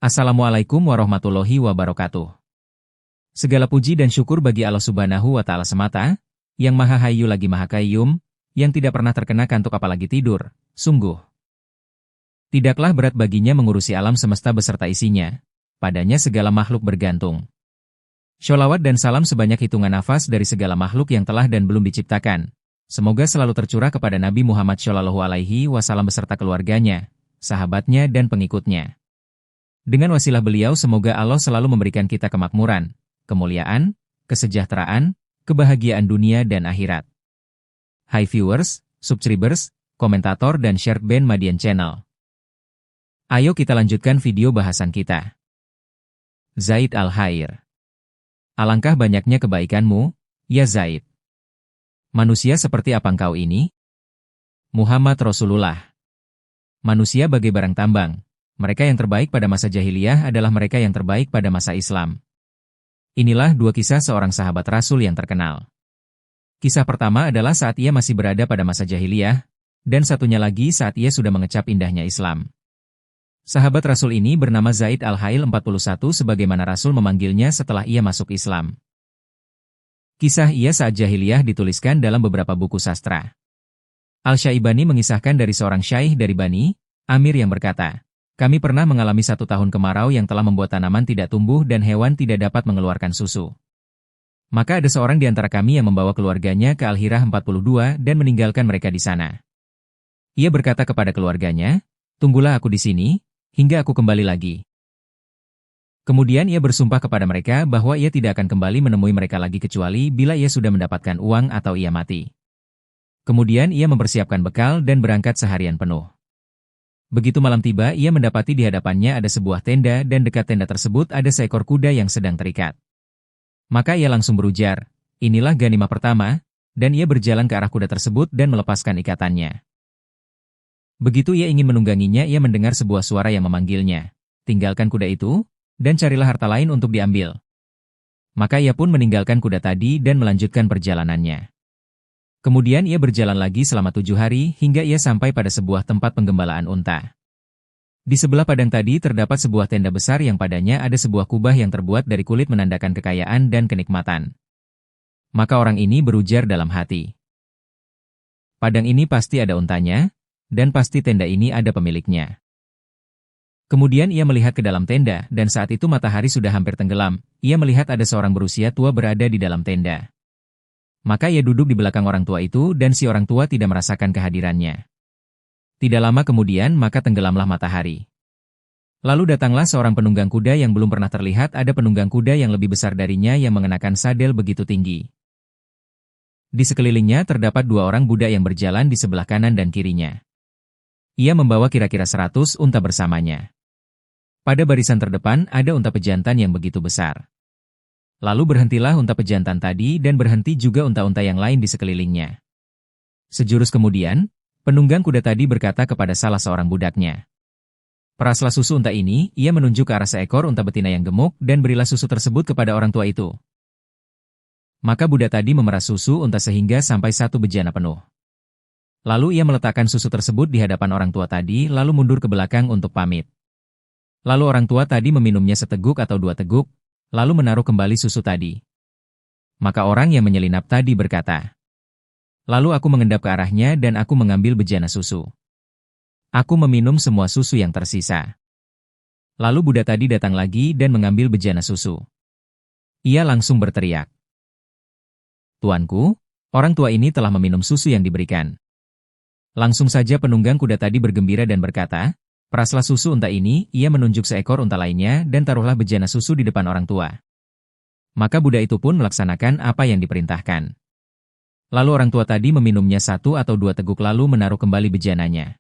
Assalamualaikum warahmatullahi wabarakatuh. Segala puji dan syukur bagi Allah Subhanahu wa Ta'ala semata, yang Maha Hayyu lagi Maha Qayyum, yang tidak pernah terkena kantuk apalagi tidur. Sungguh, tidaklah berat baginya mengurusi alam semesta beserta isinya, padanya segala makhluk bergantung. Sholawat dan salam sebanyak hitungan nafas dari segala makhluk yang telah dan belum diciptakan. Semoga selalu tercurah kepada Nabi Muhammad Shallallahu Alaihi Wasallam beserta keluarganya, sahabatnya dan pengikutnya. Dengan wasilah beliau semoga Allah selalu memberikan kita kemakmuran, kemuliaan, kesejahteraan, kebahagiaan dunia dan akhirat. Hai viewers, subscribers, komentator dan share Ben Madian Channel. Ayo kita lanjutkan video bahasan kita. Zaid al-Khair. Alangkah banyaknya kebaikanmu, ya Zaid. Manusia seperti apa engkau ini? Muhammad Rasulullah. Manusia bagai barang tambang. Mereka yang terbaik pada masa jahiliyah adalah mereka yang terbaik pada masa Islam. Inilah dua kisah seorang sahabat Rasul yang terkenal. Kisah pertama adalah saat ia masih berada pada masa jahiliyah, dan satunya lagi saat ia sudah mengecap indahnya Islam. Sahabat Rasul ini bernama Zaid al-Khair 41 sebagaimana Rasul memanggilnya setelah ia masuk Islam. Kisah ia saat jahiliyah dituliskan dalam beberapa buku sastra. Al-Syaibani mengisahkan dari seorang syaikh dari Bani Amir yang berkata, "Kami pernah mengalami 1 tahun kemarau yang telah membuat tanaman tidak tumbuh dan hewan tidak dapat mengeluarkan susu. Maka ada seorang di antara kami yang membawa keluarganya ke Al-Hirah 42 dan meninggalkan mereka di sana. Ia berkata kepada keluarganya, 'Tunggulah aku di sini, hingga aku kembali lagi.' Kemudian ia bersumpah kepada mereka bahwa ia tidak akan kembali menemui mereka lagi kecuali bila ia sudah mendapatkan uang atau ia mati. Kemudian ia mempersiapkan bekal dan berangkat seharian penuh. Begitu malam tiba, ia mendapati di hadapannya ada sebuah tenda dan dekat tenda tersebut ada seekor kuda yang sedang terikat. Maka ia langsung berujar, 'Inilah ganimah pertama,' dan ia berjalan ke arah kuda tersebut dan melepaskan ikatannya. Begitu ia ingin menungganginya, ia mendengar sebuah suara yang memanggilnya, 'Tinggalkan kuda itu, dan carilah harta lain untuk diambil.' Maka ia pun meninggalkan kuda tadi dan melanjutkan perjalanannya. Kemudian ia berjalan lagi selama 7 hari hingga ia sampai pada sebuah tempat penggembalaan unta. Di sebelah padang tadi terdapat sebuah tenda besar yang padanya ada sebuah kubah yang terbuat dari kulit menandakan kekayaan dan kenikmatan. Maka orang ini berujar dalam hati, 'Padang ini pasti ada untanya, dan pasti tenda ini ada pemiliknya.' Kemudian ia melihat ke dalam tenda dan saat itu matahari sudah hampir tenggelam. Ia melihat ada seorang berusia tua berada di dalam tenda. Maka ia duduk di belakang orang tua itu dan si orang tua tidak merasakan kehadirannya. Tidak lama kemudian maka tenggelamlah matahari. Lalu datanglah seorang penunggang kuda yang belum pernah terlihat ada penunggang kuda yang lebih besar darinya yang mengenakan sadel begitu tinggi. Di sekelilingnya terdapat 2 orang budak yang berjalan di sebelah kanan dan kirinya. Ia membawa kira-kira 100 unta bersamanya. Pada barisan terdepan ada unta pejantan yang begitu besar. Lalu berhentilah unta pejantan tadi dan berhenti juga unta-unta yang lain di sekelilingnya. Sejurus kemudian, penunggang kuda tadi berkata kepada salah seorang budaknya, 'Peraslah susu unta ini,' ia menunjuk ke arah seekor unta betina yang gemuk dan berilah susu tersebut kepada orang tua itu. Maka budak tadi memeras susu unta sehingga sampai 1 bejana penuh. Lalu ia meletakkan susu tersebut di hadapan orang tua tadi lalu mundur ke belakang untuk pamit. Lalu orang tua tadi meminumnya seteguk atau 2 teguk, lalu menaruh kembali susu tadi. Maka orang yang menyelinap tadi berkata, 'Lalu aku mengendap ke arahnya dan aku mengambil bejana susu. Aku meminum semua susu yang tersisa.' Lalu budak tadi datang lagi dan mengambil bejana susu. Ia langsung berteriak, 'Tuanku, orang tua ini telah meminum susu yang diberikan.' Langsung saja penunggang kuda tadi bergembira dan berkata, 'Peraslah susu unta ini,' ia menunjuk seekor unta lainnya dan taruhlah bejana susu di depan orang tua. Maka budak itu pun melaksanakan apa yang diperintahkan. Lalu orang tua tadi meminumnya 1 atau 2 teguk lalu menaruh kembali bejananya.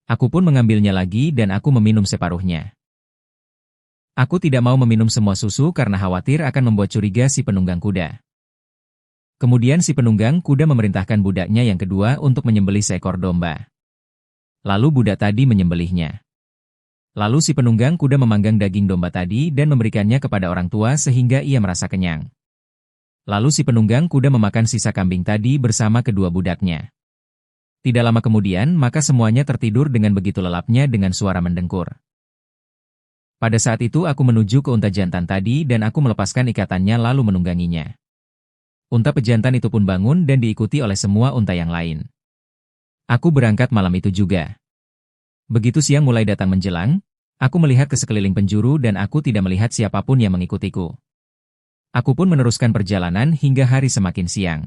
Aku pun mengambilnya lagi dan aku meminum separuhnya. Aku tidak mau meminum semua susu karena khawatir akan membuat curiga si penunggang kuda.' Kemudian si penunggang kuda memerintahkan budaknya yang kedua untuk menyembelih seekor domba. Lalu budak tadi menyembelihnya. Lalu si penunggang kuda memanggang daging domba tadi dan memberikannya kepada orang tua sehingga ia merasa kenyang. Lalu si penunggang kuda memakan sisa kambing tadi bersama kedua budaknya. Tidak lama kemudian, maka semuanya tertidur dengan begitu lelapnya dengan suara mendengkur. Pada saat itu aku menuju ke unta jantan tadi dan aku melepaskan ikatannya lalu menungganginya. Unta pejantan itu pun bangun dan diikuti oleh semua unta yang lain. Aku berangkat malam itu juga. Begitu siang mulai datang menjelang, aku melihat ke sekeliling penjuru dan aku tidak melihat siapapun yang mengikutiku. Aku pun meneruskan perjalanan hingga hari semakin siang.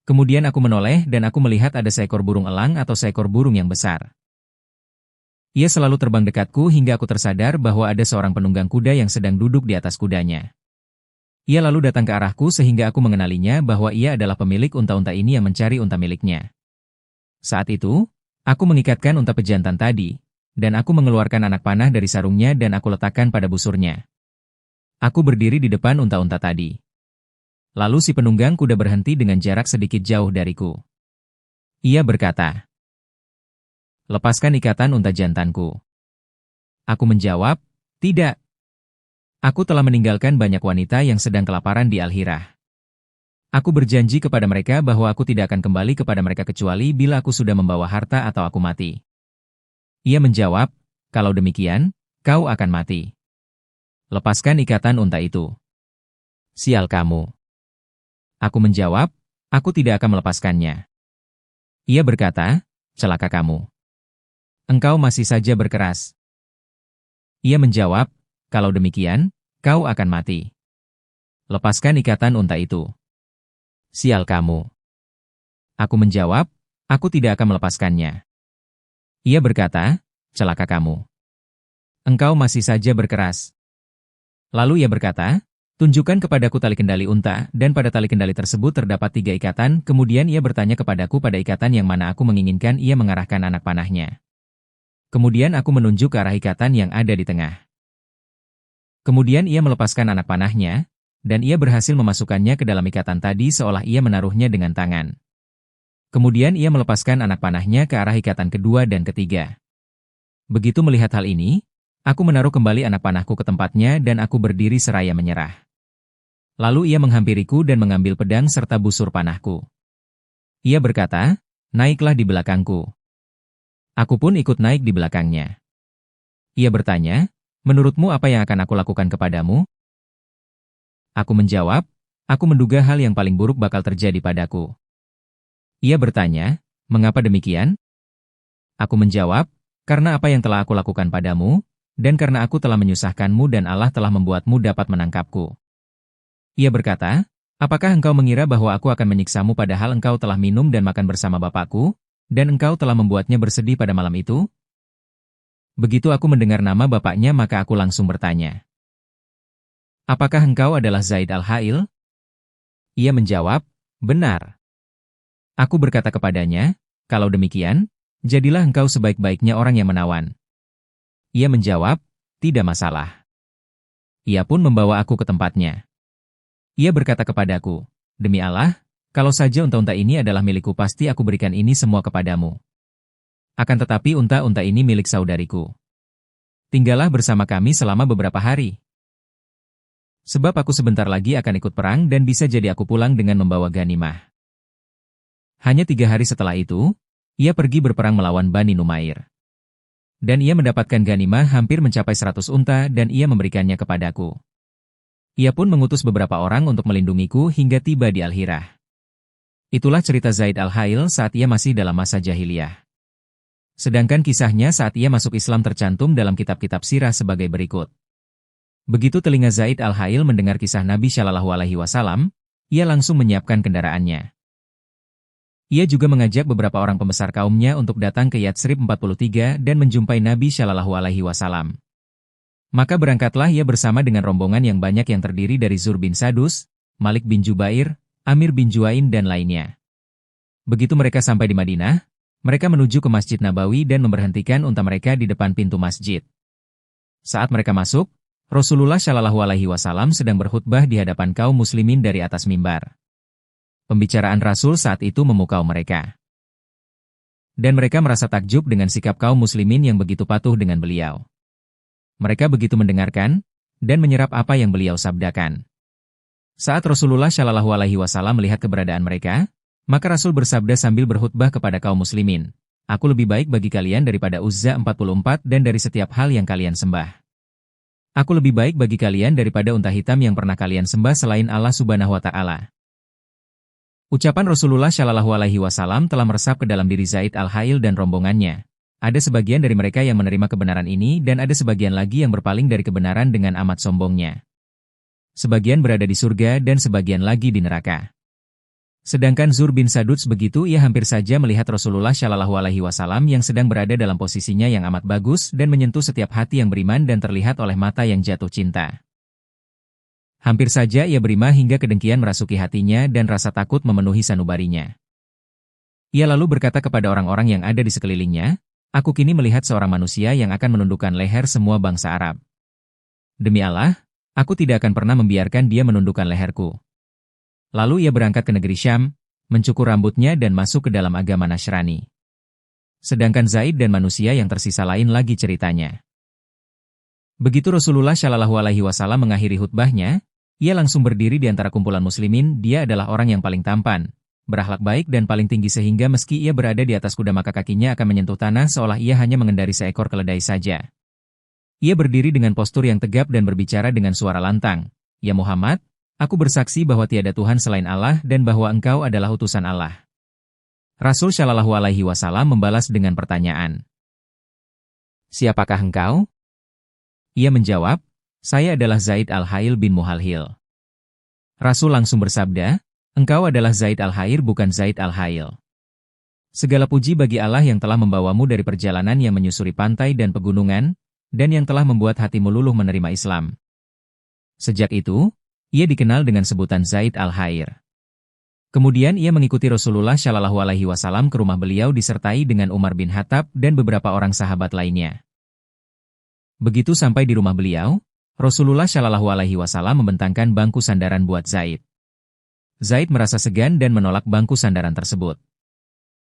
Kemudian aku menoleh dan aku melihat ada seekor burung elang atau seekor burung yang besar. Ia selalu terbang dekatku hingga aku tersadar bahwa ada seorang penunggang kuda yang sedang duduk di atas kudanya. Ia lalu datang ke arahku sehingga aku mengenalinya bahwa ia adalah pemilik unta-unta ini yang mencari unta miliknya. Saat itu, aku mengikatkan unta pejantan tadi, dan aku mengeluarkan anak panah dari sarungnya dan aku letakkan pada busurnya. Aku berdiri di depan unta-unta tadi. Lalu si penunggang kuda berhenti dengan jarak sedikit jauh dariku. Ia berkata, "Lepaskan ikatan unta jantanku." Aku menjawab, "Tidak. Aku telah meninggalkan banyak wanita yang sedang kelaparan di Al-Hirah. Aku berjanji kepada mereka bahwa aku tidak akan kembali kepada mereka kecuali bila aku sudah membawa harta atau aku mati." Ia menjawab, "Kalau demikian, kau akan mati. Lepaskan ikatan unta itu." "Sial kamu." Aku menjawab, "Aku tidak akan melepaskannya." Ia berkata, "Celaka kamu. Engkau masih saja berkeras." Ia menjawab, "Kalau demikian, kau akan mati. Lepaskan ikatan unta itu." "Sial kamu." Aku menjawab, "Aku tidak akan melepaskannya." Ia berkata, "Celaka kamu. Engkau masih saja berkeras." Lalu ia berkata, "Tunjukkan kepadaku tali kendali unta," dan pada tali kendali tersebut terdapat 3 ikatan, kemudian ia bertanya kepadaku pada ikatan yang mana aku menginginkan ia mengarahkan anak panahnya. Kemudian aku menunjuk ke arah ikatan yang ada di tengah. Kemudian ia melepaskan anak panahnya, dan ia berhasil memasukkannya ke dalam ikatan tadi seolah ia menaruhnya dengan tangan. Kemudian ia melepaskan anak panahnya ke arah ikatan kedua dan ketiga. Begitu melihat hal ini, aku menaruh kembali anak panahku ke tempatnya dan aku berdiri seraya menyerah. Lalu ia menghampiriku dan mengambil pedang serta busur panahku. Ia berkata, "Naiklah di belakangku." Aku pun ikut naik di belakangnya. Ia bertanya, "Menurutmu apa yang akan aku lakukan kepadamu?" Aku menjawab, "Aku menduga hal yang paling buruk bakal terjadi padaku." Ia bertanya, "Mengapa demikian?" Aku menjawab, "Karena apa yang telah aku lakukan padamu, dan karena aku telah menyusahkanmu dan Allah telah membuatmu dapat menangkapku." Ia berkata, "Apakah engkau mengira bahwa aku akan menyiksamu padahal engkau telah minum dan makan bersama bapakku, dan engkau telah membuatnya bersedih pada malam itu?" Begitu aku mendengar nama bapaknya maka aku langsung bertanya, "Apakah engkau adalah Zaid al-Hail?" Ia menjawab, "Benar." Aku berkata kepadanya, "Kalau demikian, jadilah engkau sebaik-baiknya orang yang menawan." Ia menjawab, "Tidak masalah." Ia pun membawa aku ke tempatnya. Ia berkata kepadaku, "Demi Allah, kalau saja unta-unta ini adalah milikku pasti aku berikan ini semua kepadamu. Akan tetapi unta-unta ini milik saudariku. Tinggallah bersama kami selama beberapa hari. Sebab aku sebentar lagi akan ikut perang dan bisa jadi aku pulang dengan membawa ghanimah." Hanya 3 hari setelah itu, ia pergi berperang melawan Bani Numair. Dan ia mendapatkan ghanimah hampir mencapai 100 unta dan ia memberikannya kepadaku. Ia pun mengutus beberapa orang untuk melindungiku hingga tiba di Al-Hirah. Itulah cerita Zaid al-Hail saat ia masih dalam masa jahiliyah. Sedangkan kisahnya saat ia masuk Islam tercantum dalam kitab-kitab sirah sebagai berikut. Begitu telinga Zaid al-Hail mendengar kisah Nabi Shallallahu Alaihi Wasallam, ia langsung menyiapkan kendaraannya. Ia juga mengajak beberapa orang pembesar kaumnya untuk datang ke Yatsrib 43 dan menjumpai Nabi Shallallahu Alaihi Wasallam. Maka berangkatlah ia bersama dengan rombongan yang banyak yang terdiri dari Zur bin Sadus, Malik bin Jubair, Amir bin Juain dan lainnya. Begitu mereka sampai di Madinah, mereka menuju ke Masjid Nabawi dan memberhentikan unta mereka di depan pintu masjid. Saat mereka masuk, Rasulullah Shallallahu Alaihi Wasallam sedang berkhutbah di hadapan kaum muslimin dari atas mimbar. Pembicaraan Rasul saat itu memukau mereka. Dan mereka merasa takjub dengan sikap kaum muslimin yang begitu patuh dengan beliau. Mereka begitu mendengarkan, dan menyerap apa yang beliau sabdakan. Saat Rasulullah Shallallahu Alaihi Wasallam melihat keberadaan mereka, maka Rasul bersabda sambil berkhutbah kepada kaum muslimin, "Aku lebih baik bagi kalian daripada Uzza 44 dan dari setiap hal yang kalian sembah. Aku lebih baik bagi kalian daripada unta hitam yang pernah kalian sembah selain Allah Subhanahu wa Ta'ala. Ucapan Rasulullah Shallallahu Alaihi Wasallam telah meresap ke dalam diri Zaid al-Hail dan rombongannya. Ada sebagian dari mereka yang menerima kebenaran ini dan ada sebagian lagi yang berpaling dari kebenaran dengan amat sombongnya. Sebagian berada di surga dan sebagian lagi di neraka. Sedangkan Zur bin Saduds begitu ia hampir saja melihat Rasulullah Shallallahu Alaihi Wasallam yang sedang berada dalam posisinya yang amat bagus dan menyentuh setiap hati yang beriman dan terlihat oleh mata yang jatuh cinta. Hampir saja ia berima hingga kedengkian merasuki hatinya dan rasa takut memenuhi sanubarinya. Ia lalu berkata kepada orang-orang yang ada di sekelilingnya, "Aku kini melihat seorang manusia yang akan menundukkan leher semua bangsa Arab. Demi Allah, aku tidak akan pernah membiarkan dia menundukkan leherku." Lalu ia berangkat ke negeri Syam, mencukur rambutnya dan masuk ke dalam agama Nasrani. Sedangkan Zaid dan manusia yang tersisa lain lagi ceritanya. Begitu Rasulullah Shallallahu Alaihi Wasallam mengakhiri khutbahnya, ia langsung berdiri di antara kumpulan muslimin. Dia adalah orang yang paling tampan, berakhlak baik dan paling tinggi sehingga meski ia berada di atas kuda maka kakinya akan menyentuh tanah seolah ia hanya mengendari seekor keledai saja. Ia berdiri dengan postur yang tegap dan berbicara dengan suara lantang, "Ya Muhammad, aku bersaksi bahwa tiada Tuhan selain Allah dan bahwa engkau adalah utusan Allah." Rasul Shallallahu Alaihi Wasallam membalas dengan pertanyaan, "Siapakah engkau?" Ia menjawab, "Saya adalah Zaid al-Hail bin Muhalhil." Rasul langsung bersabda, "Engkau adalah Zaid al-Hail bukan Zaid al-Hail. Segala puji bagi Allah yang telah membawamu dari perjalanan yang menyusuri pantai dan pegunungan, dan yang telah membuat hatimu luluh menerima Islam." Sejak itu, ia dikenal dengan sebutan Zaid al-Hail. Kemudian ia mengikuti Rasulullah Shallallahu Alaihi Wasallam ke rumah beliau disertai dengan Umar bin Khattab dan beberapa orang sahabat lainnya. Begitu sampai di rumah beliau, Rasulullah Shallallahu Alaihi Wasallam membentangkan bangku sandaran buat Zaid. Zaid merasa segan dan menolak bangku sandaran tersebut.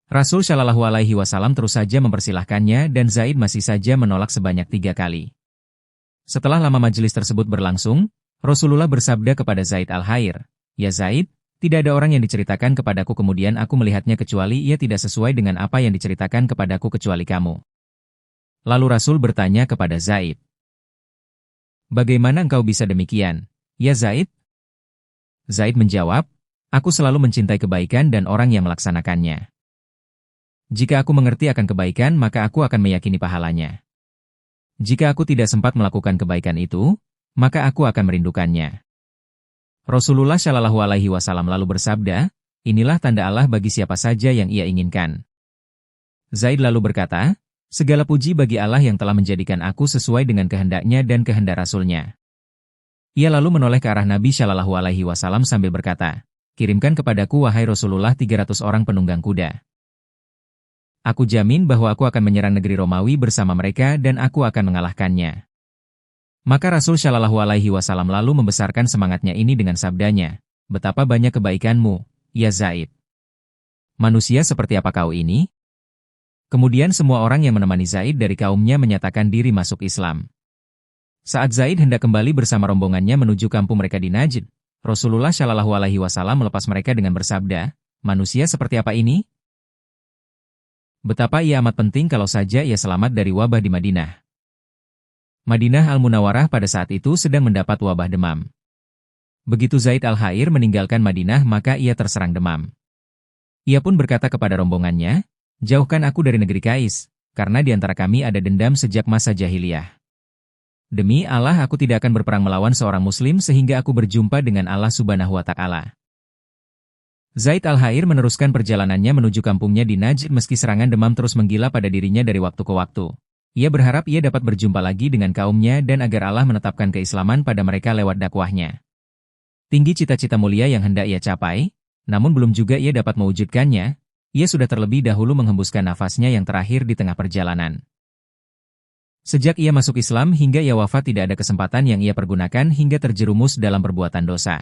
Rasul Shallallahu Alaihi Wasallam terus saja mempersilahkannya dan Zaid masih saja menolak sebanyak 3 kali. Setelah lama majelis tersebut berlangsung, Rasulullah bersabda kepada Zaid al-Hail, "Ya Zaid, tidak ada orang yang diceritakan kepadaku kemudian aku melihatnya kecuali ia tidak sesuai dengan apa yang diceritakan kepadaku kecuali kamu." Lalu Rasul bertanya kepada Zaid, "Bagaimana engkau bisa demikian, ya Zaid?" Zaid menjawab, "Aku selalu mencintai kebaikan dan orang yang melaksanakannya. Jika aku mengerti akan kebaikan maka aku akan meyakini pahalanya. Jika aku tidak sempat melakukan kebaikan itu, maka aku akan merindukannya." Rasulullah Shallallahu Alaihi Wasallam lalu bersabda, "Inilah tanda Allah bagi siapa saja yang ia inginkan." Zaid lalu berkata, "Segala puji bagi Allah yang telah menjadikan aku sesuai dengan kehendaknya dan kehendak Rasulnya." Ia lalu menoleh ke arah Nabi Shallallahu Alaihi Wasallam sambil berkata, "Kirimkan kepadaku wahai Rasulullah 300 orang penunggang kuda. Aku jamin bahwa aku akan menyerang negeri Romawi bersama mereka dan aku akan mengalahkannya." Maka Rasul Shallallahu Alaihi Wasallam lalu membesarkan semangatnya ini dengan sabdanya, "Betapa banyak kebaikanmu, ya Zaid. Manusia seperti apa kau ini?" Kemudian semua orang yang menemani Zaid dari kaumnya menyatakan diri masuk Islam. Saat Zaid hendak kembali bersama rombongannya menuju kampung mereka di Najd, Rasulullah Shallallahu Alaihi Wasallam melepas mereka dengan bersabda, "Manusia seperti apa ini? Betapa ia amat penting kalau saja ia selamat dari wabah di Madinah." Madinah Al-Munawwarah pada saat itu sedang mendapat wabah demam. Begitu Zaid al-Hail meninggalkan Madinah maka ia terserang demam. Ia pun berkata kepada rombongannya, "Jauhkan aku dari negeri Kais, karena di antara kami ada dendam sejak masa jahiliyah. Demi Allah aku tidak akan berperang melawan seorang muslim sehingga aku berjumpa dengan Allah Subhanahu wa Ta'ala." Zaid al-Hail meneruskan perjalanannya menuju kampungnya di Najd meski serangan demam terus menggila pada dirinya dari waktu ke waktu. Ia berharap ia dapat berjumpa lagi dengan kaumnya dan agar Allah menetapkan keislaman pada mereka lewat dakwahnya. Tinggi cita-cita mulia yang hendak ia capai, namun belum juga ia dapat mewujudkannya. Ia sudah terlebih dahulu menghembuskan nafasnya yang terakhir di tengah perjalanan. Sejak ia masuk Islam hingga ia wafat tidak ada kesempatan yang ia pergunakan hingga terjerumus dalam perbuatan dosa.